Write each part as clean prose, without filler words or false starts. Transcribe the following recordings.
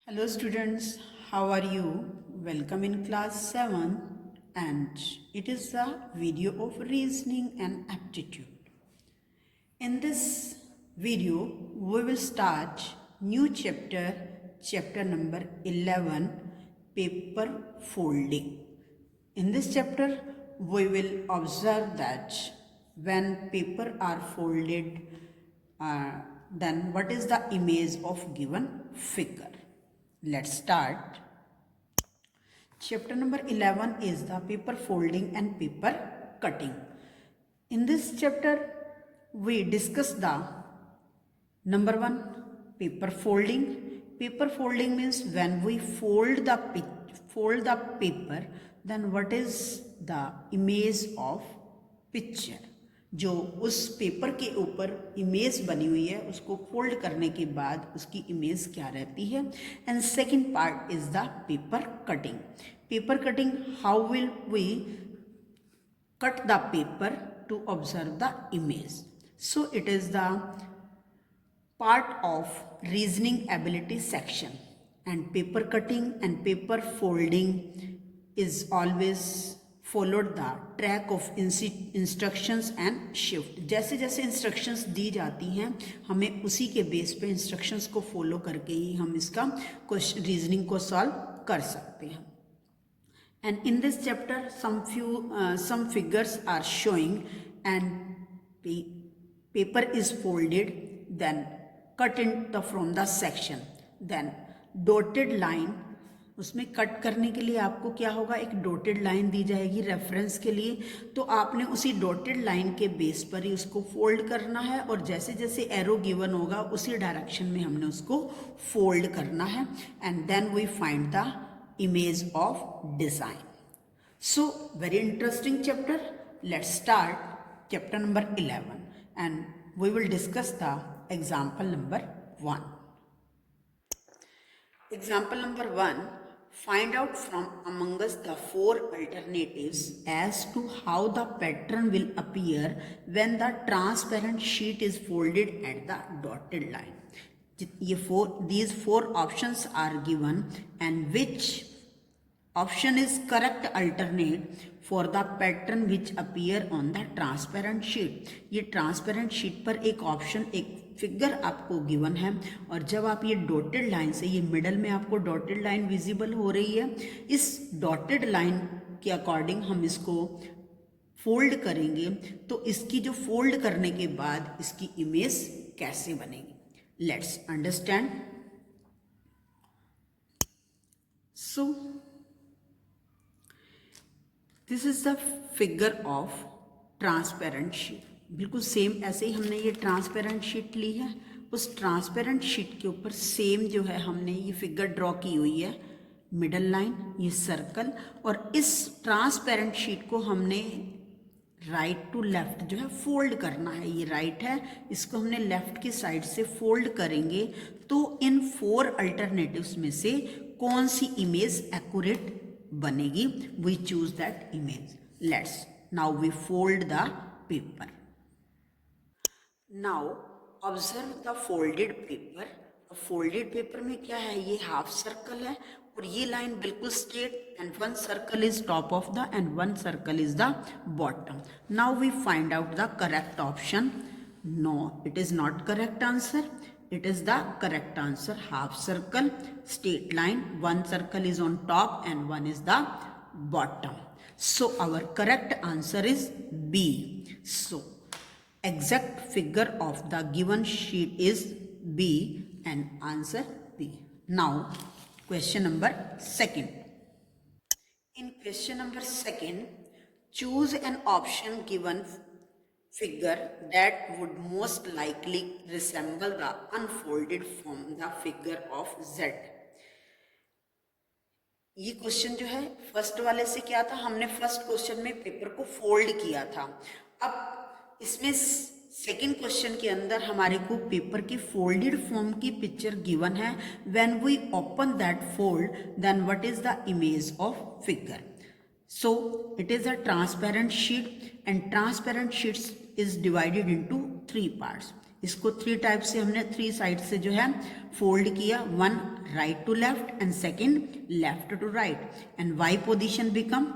Hello students, how are you? Welcome in class 7 and it is a video of reasoning and aptitude. In this video, we will start new chapter number 11, paper folding. In this chapter, we will observe that when paper are folded, then what is the image of given figure? Let's start. Chapter number 11 is the paper folding and paper cutting. In this chapter, we discuss the number 1 paper folding. Paper folding means when we fold the paper, then what is the image of picture. जो उस paper के ऊपर image बनी हुई है उसको fold करने के बाद उसकी इमेज क्या रहती है. And second part is the paper cutting. Paper cutting, how will we cut the paper to observe the image. So it is the part of reasoning ability section, and paper cutting and paper folding is always followed the track of instructions and shift. जैसे जैसे instructions दी जाती हैं हमें उसी के base पे instructions को follow करके ही हम इसका reasoning को solve कर सकते हैं. And in this chapter some figures are showing and paper is folded, then cut from the section, then dotted line. उसमें कट करने के लिए आपको क्या होगा, एक डॉटेड लाइन दी जाएगी रेफरेंस के लिए. तो आपने उसी डॉटेड लाइन के बेस पर ही उसको फोल्ड करना है और जैसे जैसे एरो गिवन होगा उसी डायरेक्शन में हमने उसको फोल्ड करना है. And then we find the image of design. So very interesting chapter. Let's start chapter number 11 and we will discuss the example number 1. Example number 1, find out from among us the 4 alternatives as to how the pattern will appear when the transparent sheet is folded at the dotted line. These four options are given and which option is correct alternate for the pattern which appear on the transparent sheet. ये transparent sheet पर एक option, एक figure आपको given है और जब आप ये डॉटेड लाइन से, ये मिडल में आपको डॉटेड लाइन विजिबल हो रही है, इस डॉटेड लाइन के अकॉर्डिंग हम इसको फोल्ड करेंगे तो इसकी जो फोल्ड करने के बाद इसकी इमेज कैसे बनेगी. Let's understand. So this is the figure of transparent sheet. बिल्कुल सेम ऐसे ही हमने ये ट्रांसपेरेंट शीट ली है, उस ट्रांसपेरेंट शीट के ऊपर सेम जो है हमने ये फिगर ड्रॉ की हुई है, मिडल लाइन, ये सर्कल, और इस ट्रांसपेरेंट शीट को हमने राइट टू लेफ्ट जो है फोल्ड करना है. ये राइट है, इसको हमने लेफ्ट की साइड से फोल्ड करेंगे तो इन 4 अल्टरनेटिव्स में से कौन सी इमेज एक्यूरेट बनेगी. We choose that image. Let's now we fold the paper. Now observe the folded paper. Folded paper में क्या है, ये हाफ सर्कल है और ये लाइन बिल्कुल straight, and 1 circle is top of the and 1 circle is the bottom. Now we find out the correct option. No, it is not correct answer. It is the correct answer. Half circle, straight line, 1 circle is on top and 1 is the bottom. So our correct answer is B. So exact figure of the given sheet is B and answer B. Now question number 2. In question number 2, choose an option given figure that would most likely resemble the unfolded from the figure of Z. ये question जो है first वाले से क्या था, हमने first question में paper को फोल्ड किया था. अब इसमें सेकेंड क्वेश्चन के अंदर हमारे को पेपर के फोल्डेड फॉर्म की पिक्चर गिवन है. When we open that fold then what is the image of figure. So it is a transparent sheet and transparent sheets is divided into 3 parts. इसको 3 type से हमने 3 side से जो है fold किया, 1 right to left and second left to right, and Y position become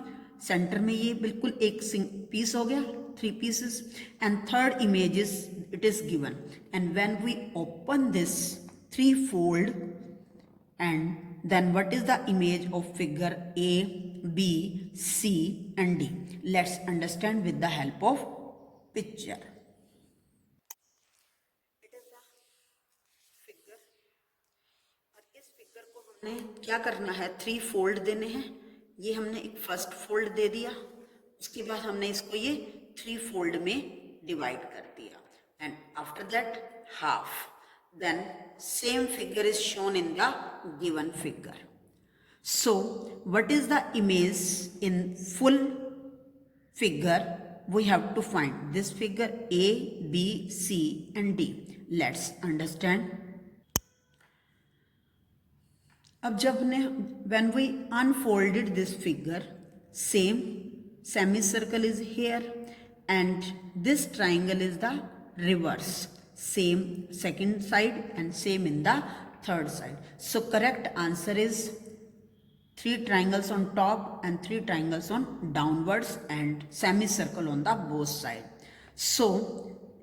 centre में ये बिल्कुल एक पीस हो गया, 3 pieces, and third image is it is given, and when we open this 3-fold, and then what is the image of figure A, B, C and D? Let's understand with the help of picture. It is the figure, और इस figure को हमने क्या करना है, 3 fold देने हैं। ये हमने एक फर्स्ट फोल्ड दे दिया, उसके बाद हमने इसको ये 3 फोल्ड में डिवाइड कर दिया, and after that half, then same figure is shown in the given figure. So what is the image in full figure? We have to find this figure A, B, C and D. Let's understand. अब जब ने when we unfolded this figure, same semicircle is here and this triangle is the reverse, same second side and same in the third side. So correct answer is 3 triangles on top and 3 triangles on downwards and semicircle on the both side. So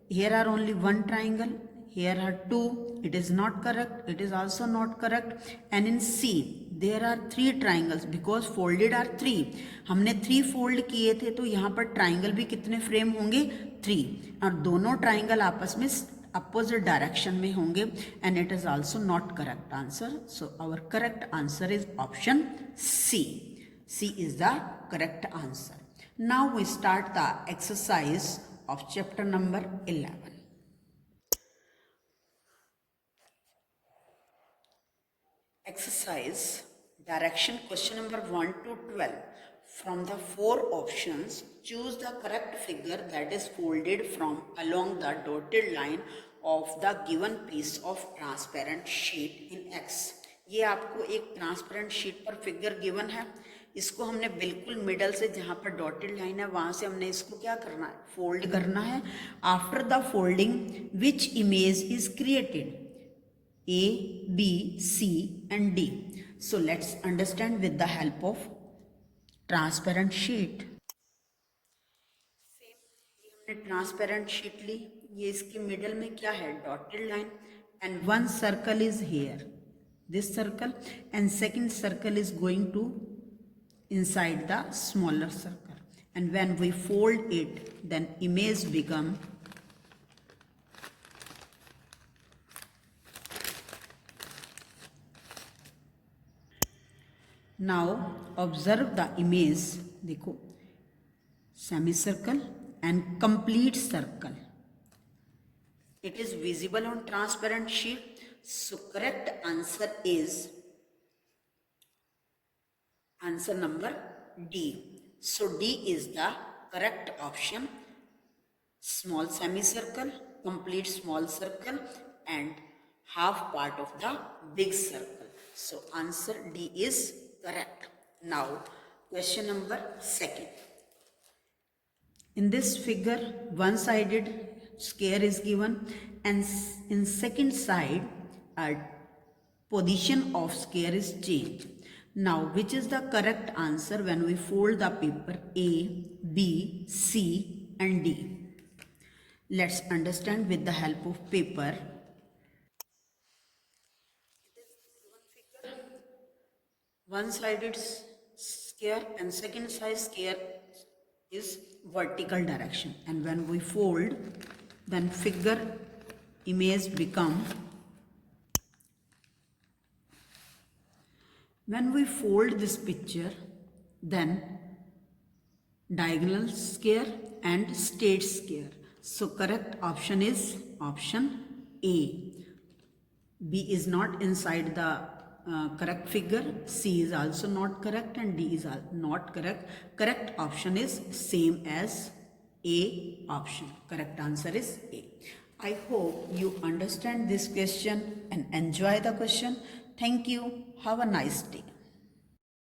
here are only 1 triangle, here are 2, it is not correct, it is also not correct, and in C there are 3 triangles because folded are 3. हमने 3 fold किए थे तो यहाँ पर triangle भी कितने frame होंगे, 3, और दोनों triangle आपस में opposite direction में होंगे, and it is also not correct answer. So our correct answer is option C. C is the correct answer. Now we start the exercise of chapter number 11. Exercise direction question number 1 to 12. From the 4 options, choose the correct figure that is folded from along the dotted line of the given piece of transparent sheet in X. ये आपको एक transparent sheet पर figure given है, इसको हमने बिल्कुल middle से जहाँ पर डॉटेड लाइन है वहाँ से हमने इसको क्या करना है, फोल्ड करना है. After the folding which image is created, A, B, C and D. So let's understand with the help of transparent sheet. Same, ये हमने ट्रांसपेरेंट शीट ली, ये इसके मिडल में क्या है, dotted line, and 1 circle is here, this circle, and second circle is going to inside the smaller circle, and when we fold it then image become now observe the image, देखो semicircle and complete circle, it is visible on transparent sheet. So correct answer is answer number D. So D is the correct option. Small semicircle, complete small circle and half part of the big circle. So answer D is correct. Now question number 2. In this figure, one-sided square is given, and in second side position of square is changed. Now which is the correct answer when we fold the paper A, B, C and D? Let's understand with the help of paper. One-sided square and second side square is vertical direction, and when we fold then figure image become, when we fold this picture then diagonal square and straight square. So correct option is option A. B is not inside the correct figure, C is also not correct and D is not correct. Correct option is same as A option. Correct answer is A. I hope you understand this question and enjoy the question. Thank you. Have a nice day.